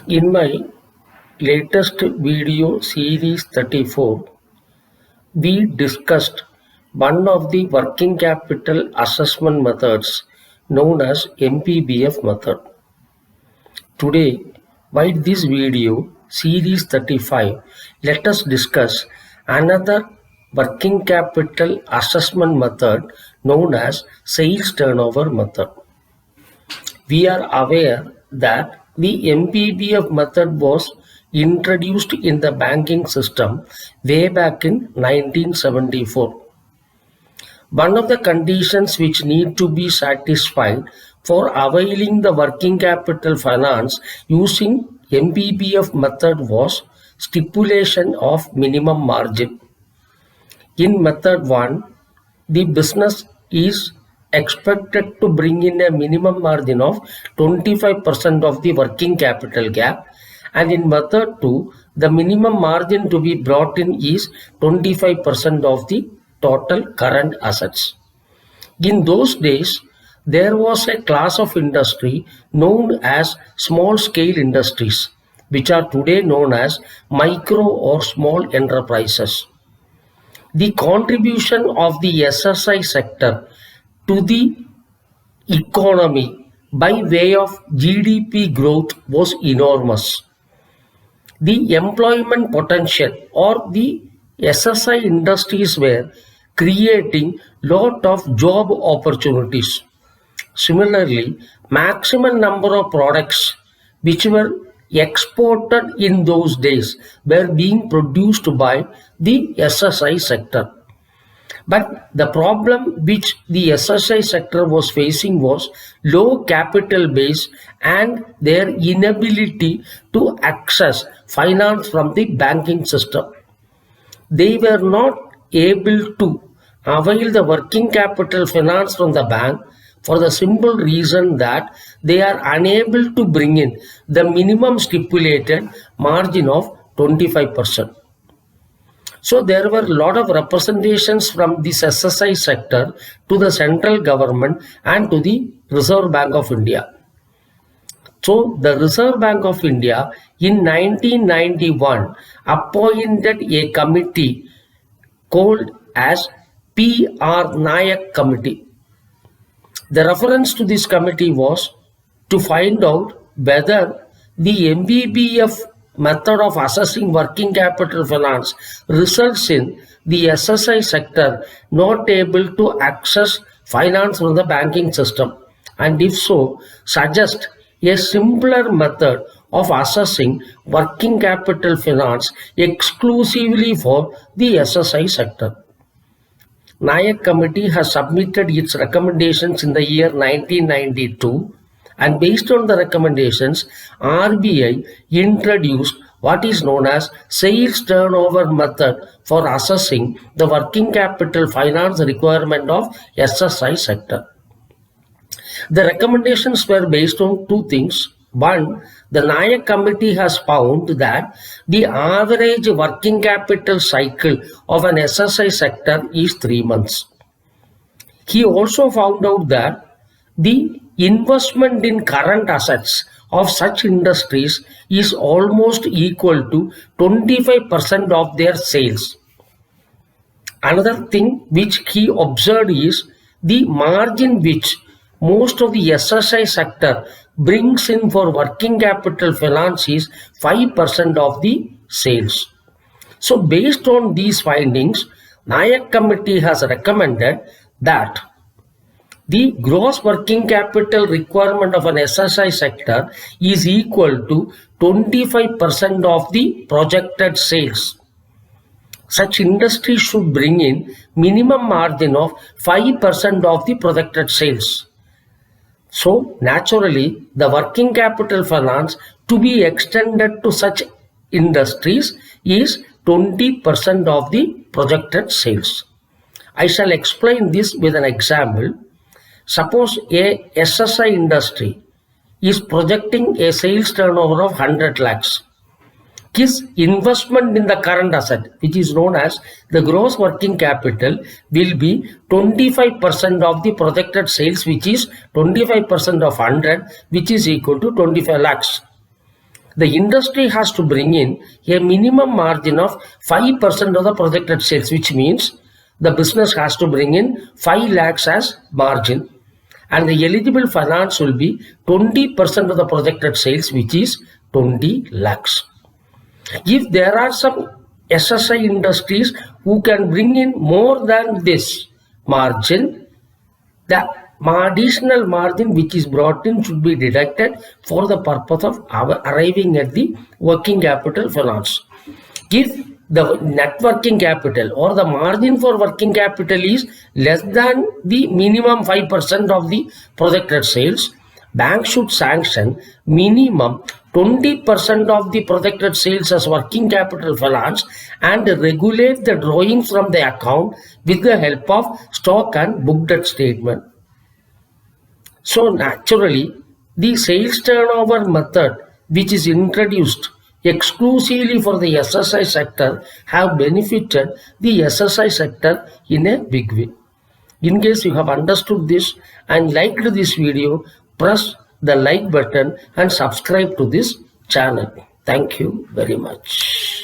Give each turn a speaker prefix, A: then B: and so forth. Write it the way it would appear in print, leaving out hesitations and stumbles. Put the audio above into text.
A: In my latest video series 34, we discussed one of the working capital assessment methods known as MPBF method. Today, by this video series 35, let us discuss another working capital assessment method known as sales turnover method. We are aware that the MPBF method was introduced in the banking system way back in 1974. One of the conditions which need to be satisfied for availing the working capital finance using MPBF method was stipulation of minimum margin. In method 1, the business is expected to bring in a minimum margin of 25% of the working capital gap, and in method 2, the minimum margin to be brought in is 25% of the total current assets. In those days, there was a class of industry known as small scale industries, which are today known as micro or small enterprises. The contribution of the SSI sector to the economy by way of GDP growth was enormous. The employment potential or the SSI industries were creating lot of job opportunities. Similarly, maximum number of products which were exported in those days were being produced by the SSI sector. But the problem which the SSI sector was facing was low capital base and their inability to access finance from the banking system. They were not able to avail the working capital finance from the bank for the simple reason that they are unable to bring in the minimum stipulated margin of 25%. So there were a lot of representations from this SSI sector to the central government and to the Reserve Bank of India. So the Reserve Bank of India in 1991 appointed a committee called as P.R. Nayak Committee. The reference to this committee was to find out whether the MPBF method of assessing working capital finance results in the SSI sector not able to access finance from the banking system, and if so, suggest a simpler method of assessing working capital finance exclusively for the SSI sector. Nayak Committee has submitted its recommendations in the year 1992, and based on the recommendations, RBI introduced what is known as sales turnover method for assessing the working capital finance requirement of SSI sector. The recommendations were based on two things. One, the Nayak Committee has found that the average working capital cycle of an SSI sector is 3 months. He also found out that the investment in current assets of such industries is almost equal to 25% of their sales. Another thing which he observed is the margin which most of the SSI sector brings in for working capital finance is 5% of the sales. So based on these findings, Nayak Committee has recommended that the gross working capital requirement of an SSI sector is equal to 25% of the projected sales. Such industries should bring in minimum margin of 5% of the projected sales. So naturally, the working capital finance to be extended to such industries is 20% of the projected sales. I shall explain this with an example. Suppose a SSI industry is projecting a sales turnover of 100 lakhs. His investment in the current asset, which is known as the gross working capital, will be 25% of the projected sales, which is 25% of 100, which is equal to 25 lakhs. the industry has to bring in a minimum margin of 5% of the projected sales, which means the business has to bring in 5 lakhs as margin, and the eligible finance will be 20% of the projected sales, which is 20 lakhs. If there are some SSI industries who can bring in more than this margin, the additional margin which is brought in should be deducted for the purpose of arriving at the working capital finance. If the net working capital or the margin for working capital is less than the minimum 5% of the projected sales, bank should sanction minimum 20% of the projected sales as working capital finance and regulate the drawings from the account with the help of stock and book debt statement. So naturally, the sales turnover method, which is introduced exclusively for the SSI sector, have benefited the SSI sector in a big way. In case you have understood this and liked this video, press the like button and subscribe to this channel. Thank you very much.